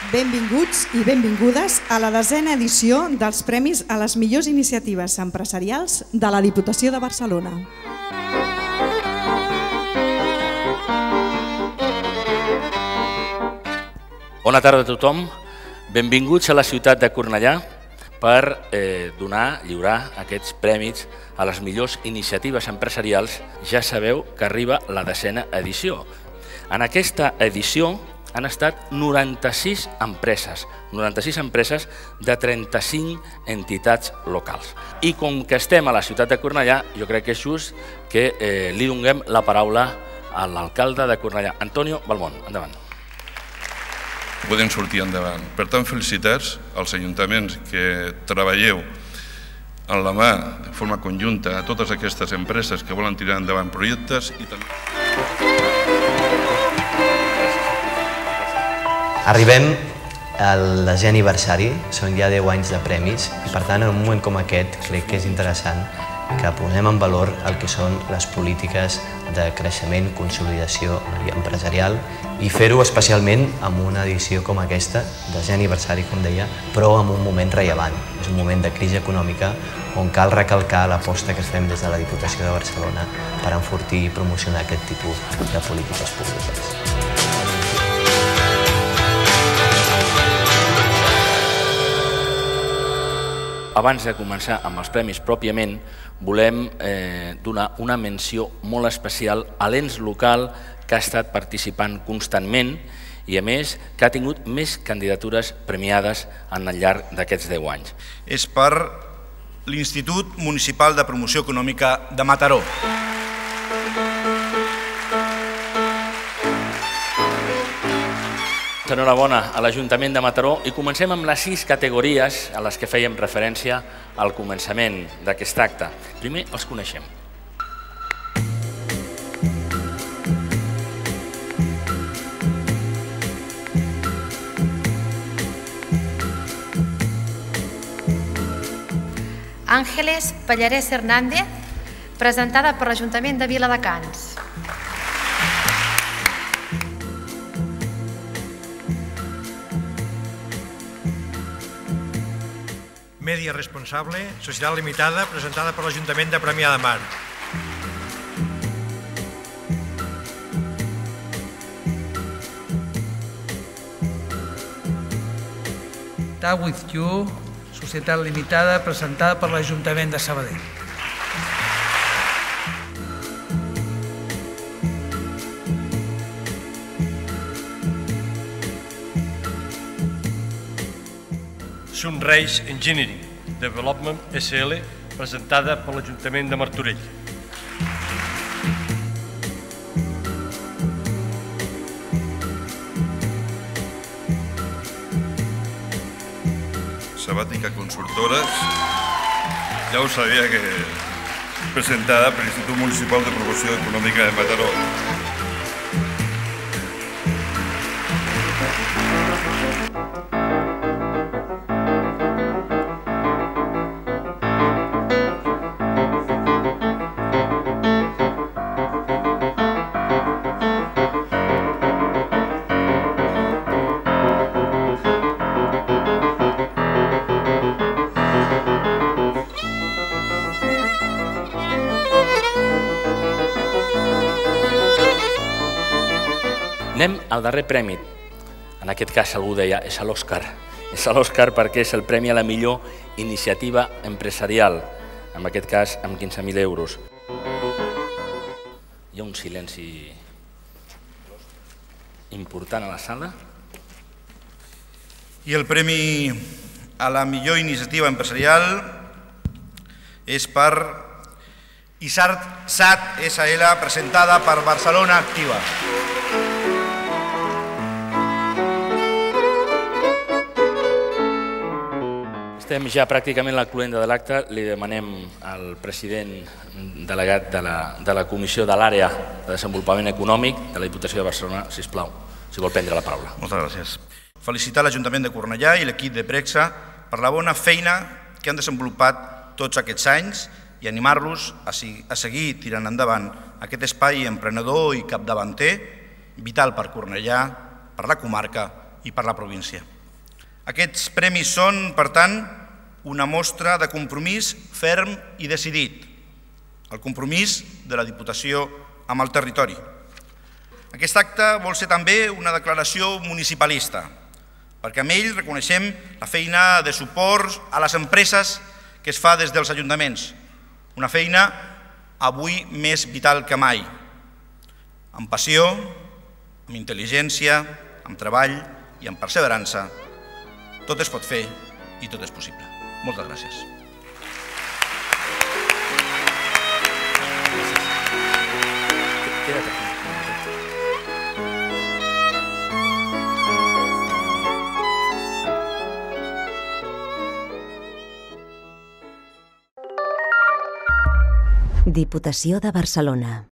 Benvinguts i benvingudes a la 10a edició dels Premis a les millors iniciatives empresarials de la Diputació de Barcelona. Bona tarda a tothom. Benvinguts a la ciutat de Cornellà per lliurar aquests premis a les millors iniciatives empresarials. Ja sabeu que arriba la 10a edició. En aquesta edició han estat 96 empreses de 35 entitats locals. I com que estem a la ciutat de Cornellà, jo crec que és just que li donem la paraula a l'alcalde de Cornellà, Antonio Balmón. Endavant. Podem sortir endavant. Per tant, felicitats als ajuntaments que treballeu en la mà, de forma conjunta, a totes aquestes empreses que volen tirar endavant projectes i també... Arribem al 10è aniversari, són ja 10 anys de premis i per tant en un moment com aquest crec que és interessant que posem en valor el que són les polítiques de creixement, consolidació empresarial i fer-ho especialment en una edició com aquesta, 10è aniversari com deia, però en un moment rellevant. És un moment de crisi econòmica on cal recalcar l'aposta que fem des de la Diputació de Barcelona per enfortir i promocionar aquest tipus de polítiques públiques. Abans de començar amb els premis pròpiament, volem donar una menció molt especial a l'ens local que ha estat participant constantment i, a més, que ha tingut més candidatures premiades al llarg d'aquests 10 anys. És per l'Institut Municipal de Promoció Econòmica de Mataró. Enhorabona a l'Ajuntament de Mataró i comencem amb les 6 categories a les que fèiem referència al començament d'aquest acte. Primer els coneixem. Ángeles Pallarés Hernández, presentada per l'Ajuntament de Viladecans. Media Responsable, Societat Limitada, presentada per l'Ajuntament de Premià de Mar. Ta With You, Societat Limitada, presentada per l'Ajuntament de Sabadell. Sunrise Engineering Development SL, presentada per l'Ajuntament de Martorell. Sabàtica Consultores, ja ho sabia que presentada per l'Institut Municipal de Promoció Econòmica de Mataró. Anem al darrer premi. En aquest cas algú deia, és a l'Òscar. És a l'Òscar perquè és el premi a la millor iniciativa empresarial, en aquest cas amb 15.000 euros. Hi ha un silenci important a la sala. I el premi a la millor iniciativa empresarial és per Isart SAT SL, presentada per Barcelona Activa. Estem ja pràcticament a la cloenda de l'acte. Li demanem al president delegat de la Comissió de l'Àrea de Desenvolupament Econòmic de la Diputació de Barcelona, sisplau, si vol prendre la paraula. Moltes gràcies. Felicitar l'Ajuntament de Cornellà i l'equip de Prexa per la bona feina que han desenvolupat tots aquests anys i animar-los a seguir tirant endavant aquest espai emprenedor i capdavanter, vital per Cornellà, per la comarca i per la província. Aquests premis són, per tant, una mostra de compromís ferm i decidit, el compromís de la Diputació amb el territori. Aquest acte vol ser també una declaració municipalista, perquè amb ell reconeixem la feina de suport a les empreses que es fa des dels ajuntaments, una feina avui més vital que mai, amb passió, amb intel·ligència, amb treball i amb perseverança. Tot es pot fer i tot és possible. Moltes gràcies. Diputació de Barcelona.